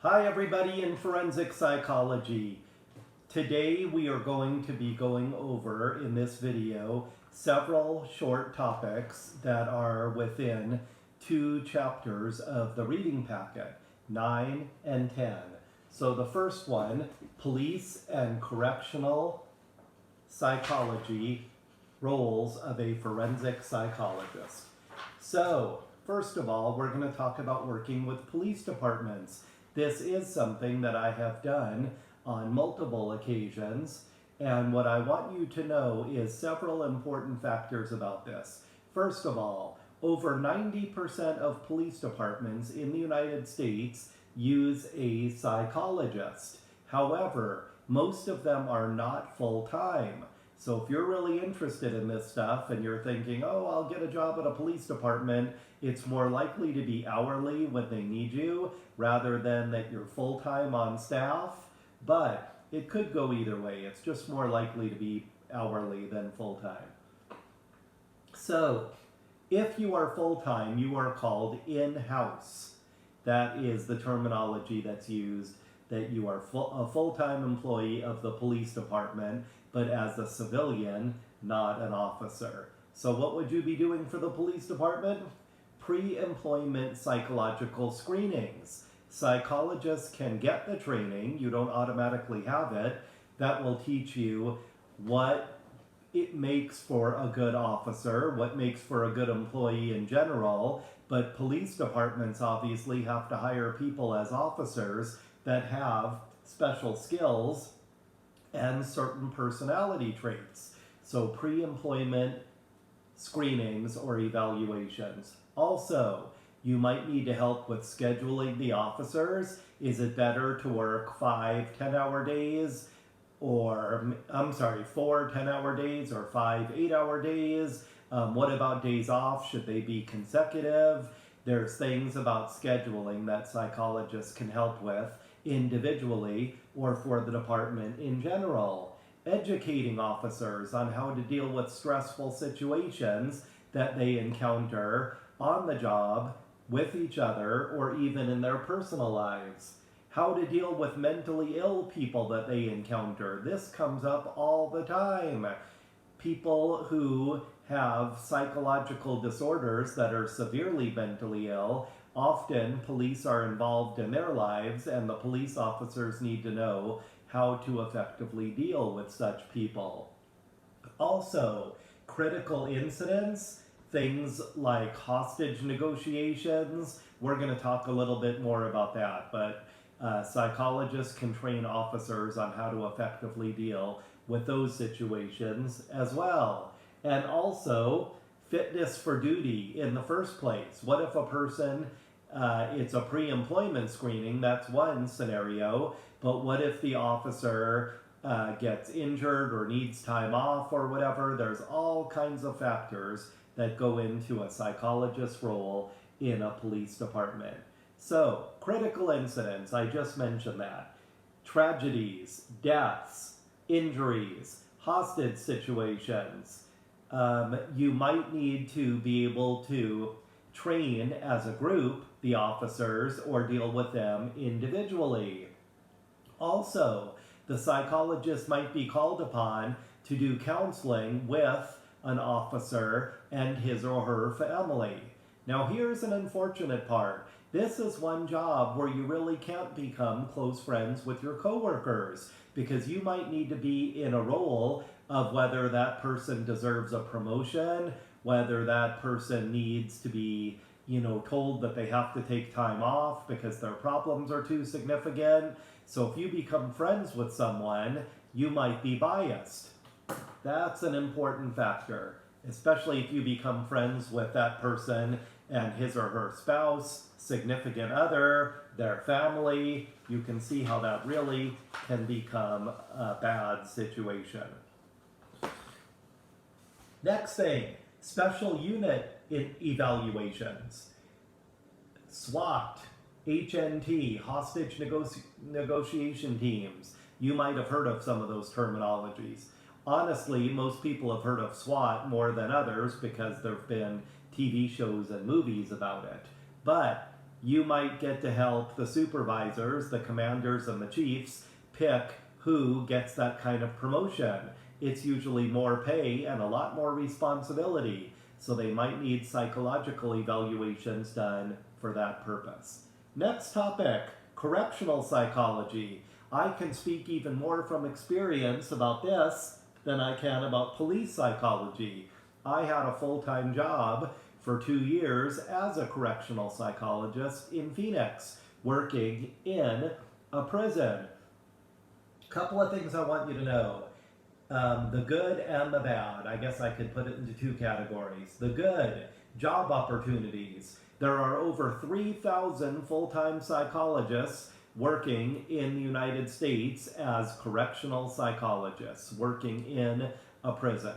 Hi everybody in forensic psychology. Today we are going to be going over in this video several short topics that are within two chapters of the reading packet, 9 and 10. So the first one, police and correctional psychology, roles of a forensic psychologist. So first of all, we're going to talk about working with police departments. This is something that I have done on multiple occasions, and what I want you to know is several important factors about this. First of all, over 90% of police departments in the United States use a psychologist. However, most of them are not full-time. So if you're really interested in this stuff and you're thinking, oh, I'll get a job at a police department, it's more likely to be hourly when they need you rather than that you're full-time on staff. But it could go either way. It's just more likely to be hourly than full-time. So if you are full-time, you are called in-house. That is the terminology that's used, that you are a full-time employee of the police department, but as a civilian, not an officer. So what would you be doing for the police department? Pre-employment psychological screenings. Psychologists can get the training, you don't automatically have it, that will teach you what it makes for a good officer, what makes for a good employee in general, but police departments obviously have to hire people as officers that have special skills and certain personality traits. So pre-employment screenings or evaluations. Also, you might need to help with scheduling the officers. Is it better to work 5 10-hour days? Or, 4 10-hour days or 5 8-hour days? What about days off? Should they be consecutive? There's things about scheduling that psychologists can help with individually or for the department in general. Educating officers on how to deal with stressful situations that they encounter on the job, with each other, or even in their personal lives. How to deal with mentally ill people that they encounter. This comes up all the time. People who have psychological disorders that are severely mentally ill, often police are involved in their lives, and the police officers need to know how to effectively deal with such people. Also, critical incidents, things like hostage negotiations. We're going to talk a little bit more about that, but psychologists can train officers on how to effectively deal with those situations as well. And also, fitness for duty in the first place. What if a person, it's a pre-employment screening, that's one scenario, but what if the officer gets injured or needs time off or whatever? There's all kinds of factors that go into a psychologist's role in a police department. So, critical incidents, I just mentioned that. Tragedies, deaths, injuries, hostage situations. You might need to be able to train as a group the officers or deal with them individually. Also, the psychologist might be called upon to do counseling with an officer and his or her family. Now here's an unfortunate part. This is one job where you really can't become close friends with your coworkers because you might need to be in a role of whether that person deserves a promotion, whether that person needs to be, told that they have to take time off because their problems are too significant. So if you become friends with someone, you might be biased. That's an important factor, especially if you become friends with that person and his or her spouse, significant other, their family. You can see how that really can become a bad situation. Next thing, special unit evaluations. SWAT, HNT, hostage negotiation teams. You might have heard of some of those terminologies. Honestly, most people have heard of SWAT more than others because there have been TV shows and movies about it. But you might get to help the supervisors, the commanders, and the chiefs pick who gets that kind of promotion. It's usually more pay and a lot more responsibility, so they might need psychological evaluations done for that purpose. Next topic, correctional psychology. I can speak even more from experience about this than I can about police psychology. I had a full-time job for 2 years as a correctional psychologist in Phoenix, working in a prison. Couple of things I want you to know. The good and the bad. I guess I could put it into 2 categories. The good, job opportunities. There are over 3,000 full-time psychologists working in the United States as correctional psychologists, working in a prison.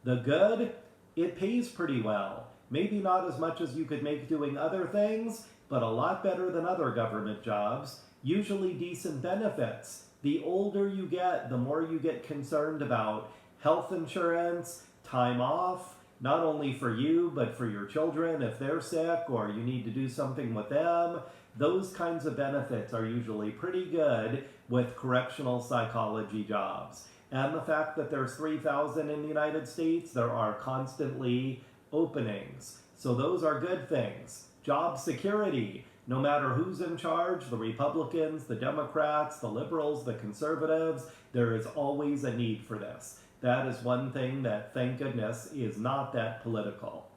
The good, it pays pretty well. Maybe not as much as you could make doing other things, but a lot better than other government jobs. Usually decent benefits. The older you get, the more you get concerned about health insurance, time off, not only for you, but for your children if they're sick or you need to do something with them. Those kinds of benefits are usually pretty good with correctional psychology jobs. And the fact that there's 3,000 in the United States, there are constantly openings. So those are good things. Job security. No matter who's in charge, the Republicans, the Democrats, the liberals, the conservatives, there is always a need for this. That is one thing that, thank goodness, is not that political.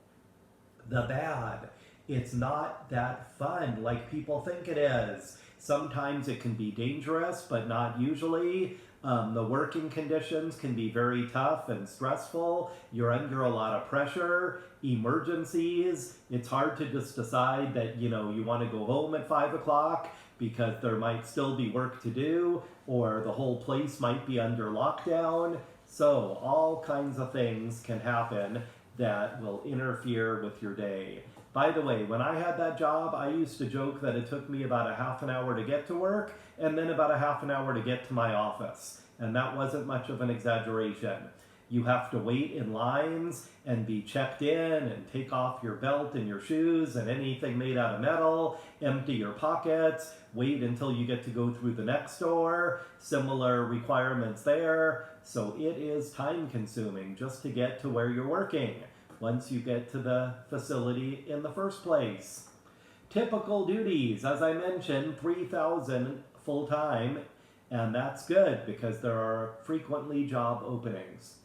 The bad, it's not that fun like people think it is. Sometimes it can be dangerous, but not usually. The working conditions can be very tough and stressful. You're under a lot of pressure, emergencies. It's hard to just decide that, you want to go home at 5 o'clock because there might still be work to do, or the whole place might be under lockdown. So all kinds of things can happen that will interfere with your day. By the way, when I had that job, I used to joke that it took me about a half an hour to get to work and then about a half an hour to get to my office. And that wasn't much of an exaggeration. You have to wait in lines and be checked in and take off your belt and your shoes and anything made out of metal, empty your pockets, wait until you get to go through the next door, similar requirements there. So it is time consuming just to get to where you're working once you get to the facility in the first place. Typical duties, as I mentioned, 3,000 full-time, and that's good because there are frequently job openings.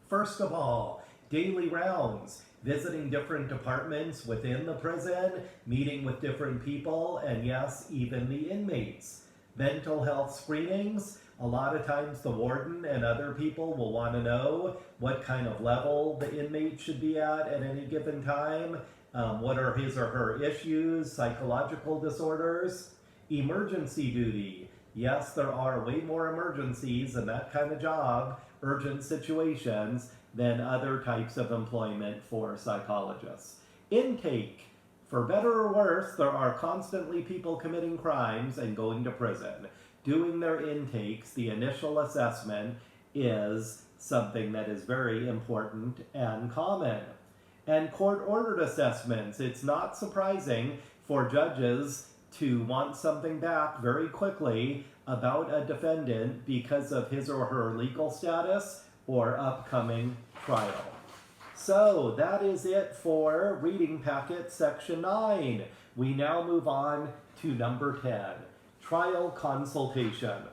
First of all, daily rounds, visiting different departments within the prison, meeting with different people, and yes, even the inmates. Mental health screenings, a lot of times the warden and other people will want to know what kind of level the inmate should be at any given time, what are his or her issues, psychological disorders. Emergency duty. Yes, there are way more emergencies in that kind of job, urgent situations, than other types of employment for psychologists. Intake. For better or worse, there are constantly people committing crimes and going to prison. Doing their intakes, the initial assessment, is something that is very important and common. And court-ordered assessments. It's not surprising for judges to want something back very quickly about a defendant because of his or her legal status or upcoming trial. So that is it for Reading Packet Section 9. We now move on to number 10, Trial Consultation.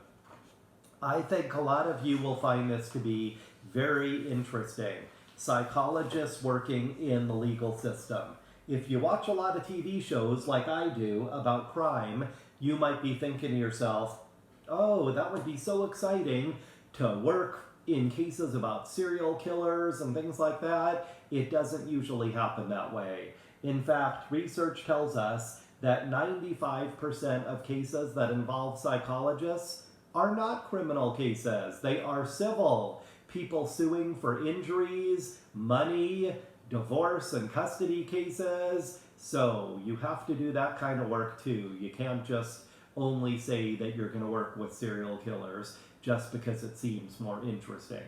I think a lot of you will find this to be very interesting. Psychologists working in the legal system. If you watch a lot of TV shows like I do about crime, you might be thinking to yourself, oh, that would be so exciting to work in cases about serial killers and things like that. It doesn't usually happen that way. In fact, research tells us that 95% of cases that involve psychologists are not criminal cases. They are civil. People suing for injuries, money, divorce and custody cases. So you have to do that kind of work too. You can't just only say that you're going to work with serial killers just because it seems more interesting.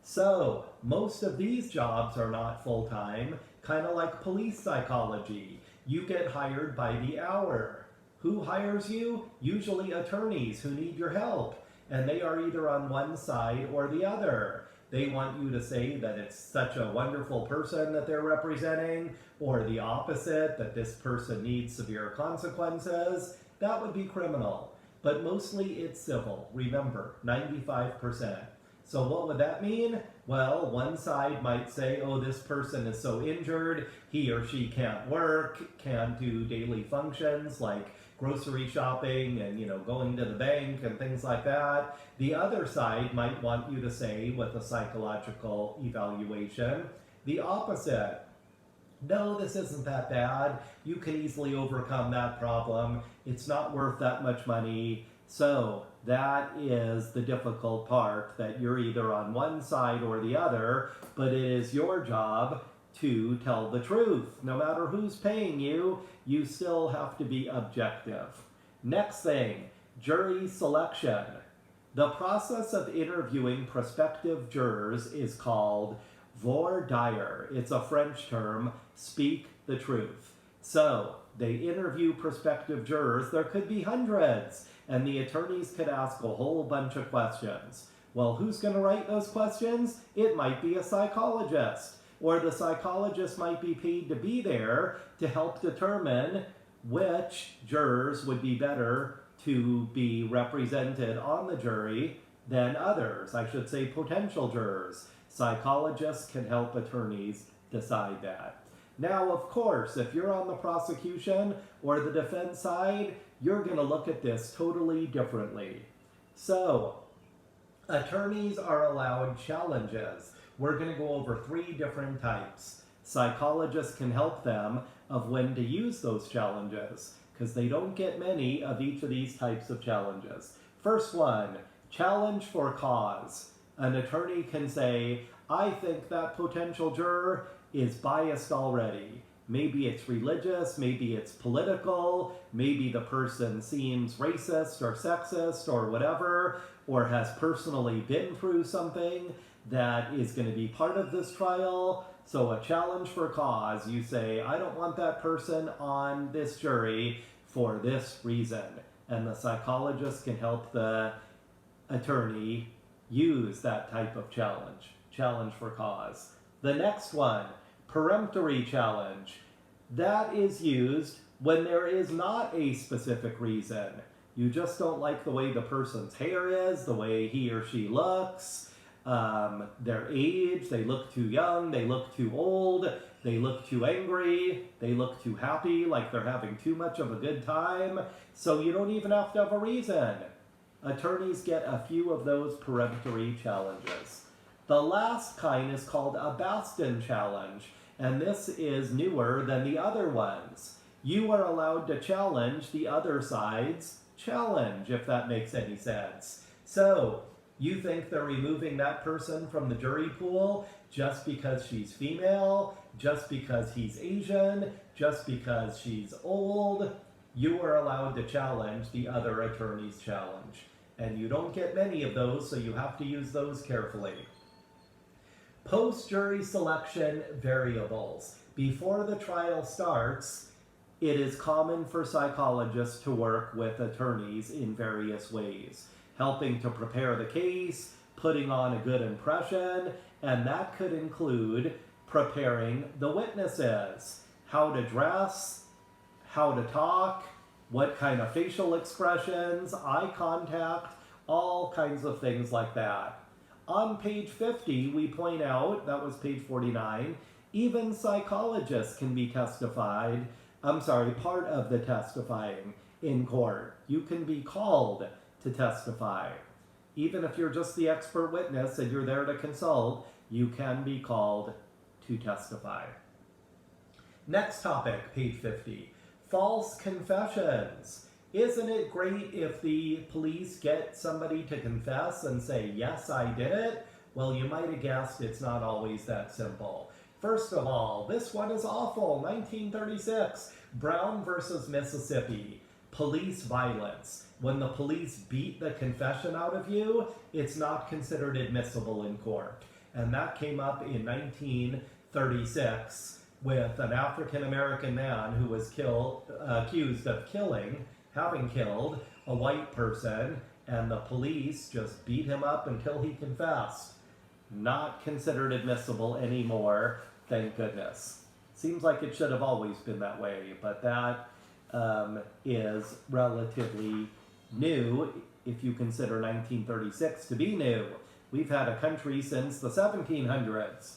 So most of these jobs are not full-time, kind of like police psychology. You get hired by the hour. Who hires you? Usually attorneys who need your help, and they are either on one side or the other. They want you to say that it's such a wonderful person that they're representing, or the opposite, that this person needs severe consequences. That would be criminal. But mostly it's civil. Remember, 95%. So what would that mean? Well, one side might say, oh, this person is so injured, he or she can't work, can't do daily functions like grocery shopping and, going to the bank and things like that. The other side might want you to say, with a psychological evaluation, the opposite. No, this isn't that bad. You can easily overcome that problem. It's not worth that much money. So that is the difficult part, that you're either on one side or the other, but it is your job to tell the truth. No matter who's paying you, you still have to be objective. Next thing, jury selection. The process of interviewing prospective jurors is called voir dire. It's a French term, speak the truth. So they interview prospective jurors. There could be hundreds, and the attorneys could ask a whole bunch of questions. Well, who's going to write those questions? It might be a psychologist, or the psychologist might be paid to be there to help determine which jurors would be better to be represented on the jury than others. I should say potential jurors. Psychologists can help attorneys decide that. Now, of course, if you're on the prosecution or the defense side, you're going to look at this totally differently. So, attorneys are allowed challenges. We're going to go over 3 different types. Psychologists can help them of when to use those challenges, because they don't get many of each of these types of challenges. First one, challenge for cause. An attorney can say, I think that potential juror is biased already. Maybe it's religious, maybe it's political, maybe the person seems racist or sexist or whatever, or has personally been through something that is going to be part of this trial. So a challenge for cause, you say, I don't want that person on this jury for this reason. And the psychologist can help the attorney use that type of challenge for cause. The next one, peremptory challenge. That is used when there is not a specific reason. You just don't like the way the person's hair is, the way he or she looks, their age, they look too young, they look too old, they look too angry, they look too happy, like they're having too much of a good time. So you don't even have to have a reason. Attorneys get a few of those peremptory challenges. The last kind is called a Bastin challenge, and this is newer than the other ones. You are allowed to challenge the other side's challenge, if that makes any sense. So, you think they're removing that person from the jury pool just because she's female, just because he's Asian, just because she's old? You are allowed to challenge the other attorney's challenge. And you don't get many of those, so you have to use those carefully. Post-jury selection variables. Before the trial starts, it is common for psychologists to work with attorneys in various ways, helping to prepare the case, putting on a good impression, and that could include preparing the witnesses, how to dress, how to talk, what kind of facial expressions, eye contact, all kinds of things like that. On page 50, we point out, that was page 49, even psychologists can be part of the testifying in court. You can be called to testify. Even if you're just the expert witness and you're there to consult, you can be called to testify. Next topic, page 50. False confessions. Isn't it great if the police get somebody to confess and say, yes, I did it? Well, you might have guessed it's not always that simple. First of all, this one is awful. 1936, Brown versus Mississippi. Police violence. When the police beat the confession out of you, it's not considered admissible in court. And that came up in 1936. with an African-American man who was accused of having killed a white person, and the police just beat him up until he confessed. Not considered admissible anymore, thank goodness. Seems like it should have always been that way, but that is relatively new if you consider 1936 to be new. We've had a country since the 1700s.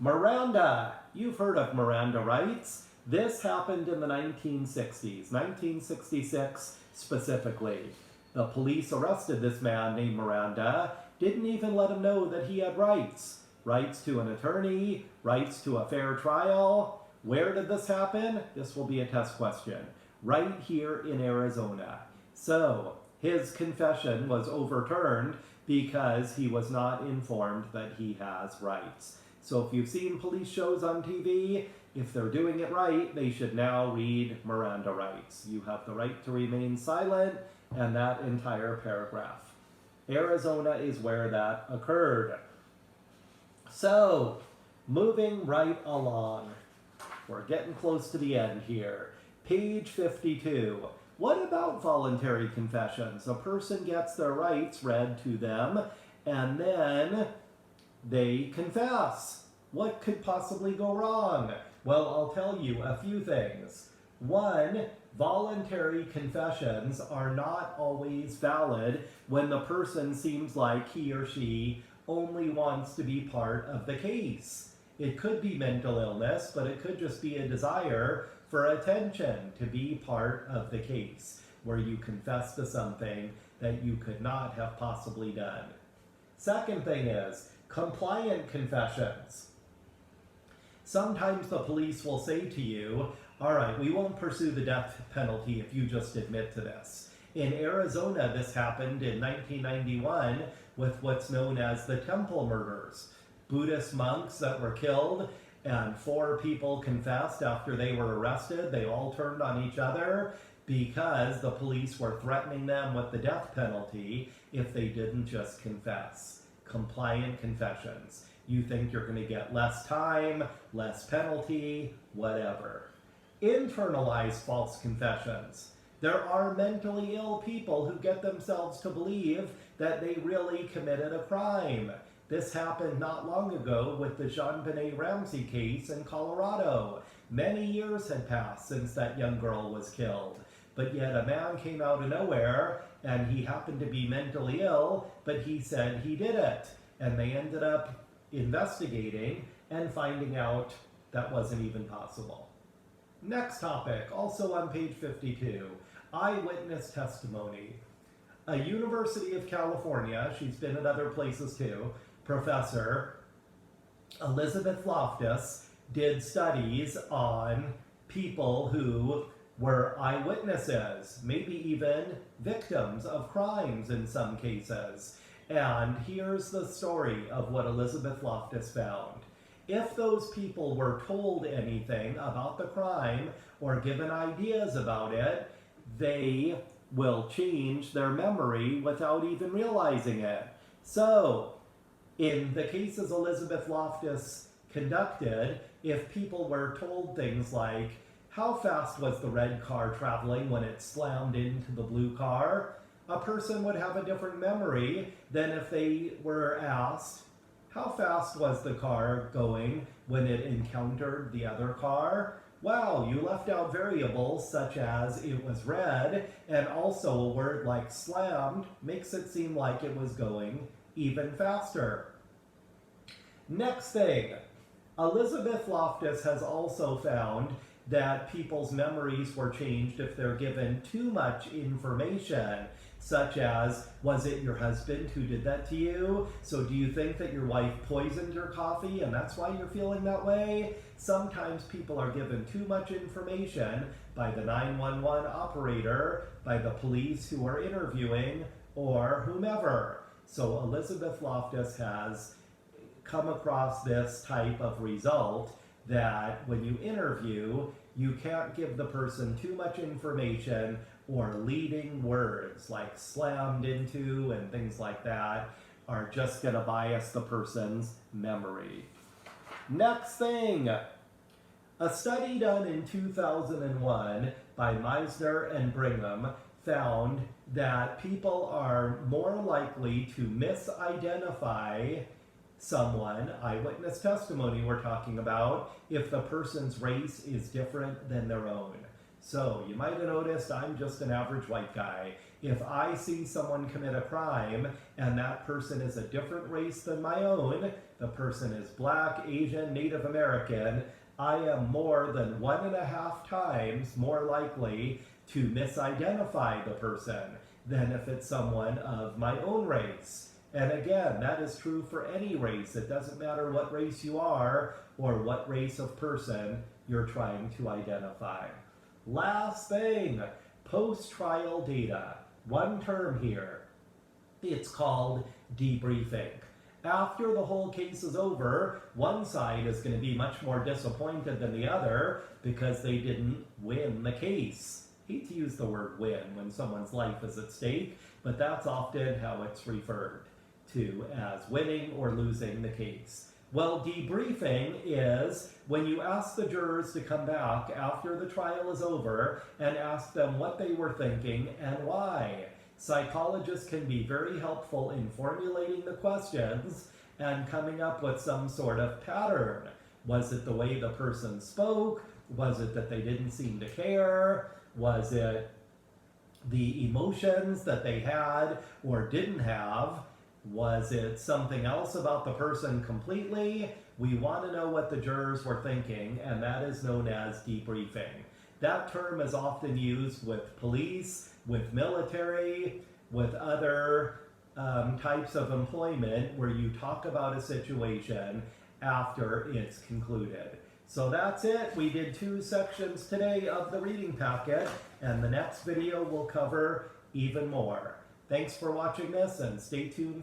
Miranda. You've heard of Miranda rights. This happened in the 1960s, 1966 specifically. The police arrested this man named Miranda, didn't even let him know that he had rights. Rights to an attorney, rights to a fair trial. Where did this happen? This will be a test question. Right here in Arizona. So, his confession was overturned because he was not informed that he has rights. So if you've seen police shows on TV, if they're doing it right, they should now read Miranda rights. You have the right to remain silent, and that entire paragraph. Arizona is where that occurred. So, moving right along. We're getting close to the end here. Page 52. What about voluntary confessions? A person gets their rights read to them, and then they confess. What could possibly go wrong? Well, I'll tell you a few things. One, voluntary confessions are not always valid when the person seems like he or she only wants to be part of the case. It could be mental illness, but it could just be a desire for attention to be part of the case, where you confess to something that you could not have possibly done. Second thing is, compliant confessions. Sometimes the police will say to you, all right, we won't pursue the death penalty if you just admit to this. In Arizona, this happened in 1991 with what's known as the Temple murders. Buddhist monks that were killed, and 4 people confessed after they were arrested. They all turned on each other because the police were threatening them with the death penalty if they didn't just confess. Compliant confessions. You think you're going to get less time, less penalty, whatever. Internalized false confessions. There are mentally ill people who get themselves to believe that they really committed a crime. This happened not long ago with the JonBenet Ramsey case in Colorado. Many years had passed since that young girl was killed, but yet a man came out of nowhere and he happened to be mentally ill, but he said he did it. And they ended up investigating and finding out that wasn't even possible. Next topic, also on page 52, eyewitness testimony. A University of California, she's been at other places too, professor Elizabeth Loftus did studies on people who were eyewitnesses, maybe even victims of crimes in some cases. And here's the story of what Elizabeth Loftus found. If those people were told anything about the crime or given ideas about it, they will change their memory without even realizing it. So, in the cases Elizabeth Loftus conducted, if people were told things like, how fast was the red car traveling when it slammed into the blue car? A person would have a different memory than if they were asked, how fast was the car going when it encountered the other car? Wow, you left out variables such as it was red, and also a word like slammed makes it seem like it was going even faster. Next thing, Elizabeth Loftus has also found that people's memories were changed if they're given too much information, such as, was it your husband who did that to you? So do you think that your wife poisoned your coffee and that's why you're feeling that way? Sometimes people are given too much information by the 911 operator, by the police who are interviewing, or whomever. So Elizabeth Loftus has come across this type of result that when you interview, you can't give the person too much information or leading words like slammed into and things like that are just going to bias the person's memory. Next thing, A study done in 2001 by Meisner and Brigham found that people are more likely to misidentify someone, eyewitness testimony we're talking about, if the person's race is different than their own. So you might have noticed I'm just an average white guy. If I see someone commit a crime and that person is a different race than my own, the person is Black, Asian, Native American, I am more than 1.5 times more likely to misidentify the person than if it's someone of my own race. And again, that is true for any race. It doesn't matter what race you are or what race of person you're trying to identify. Last thing, post-trial data. One term here. It's called debriefing. After the whole case is over, one side is going to be much more disappointed than the other because they didn't win the case. I hate to use the word win when someone's life is at stake, but that's often how it's referred to, as winning or losing the case. Well, debriefing is when you ask the jurors to come back after the trial is over and ask them what they were thinking and why. Psychologists can be very helpful in formulating the questions and coming up with some sort of pattern. Was it the way the person spoke? Was it that they didn't seem to care? Was it the emotions that they had or didn't have? Was it something else about the person completely? We want to know what the jurors were thinking, and that is known as debriefing. That term is often used with police, with military, with other types of employment where you talk about a situation after it's concluded. So that's it. We did 2 sections today of the reading packet, and the next video will cover even more. Thanks for watching this, and stay tuned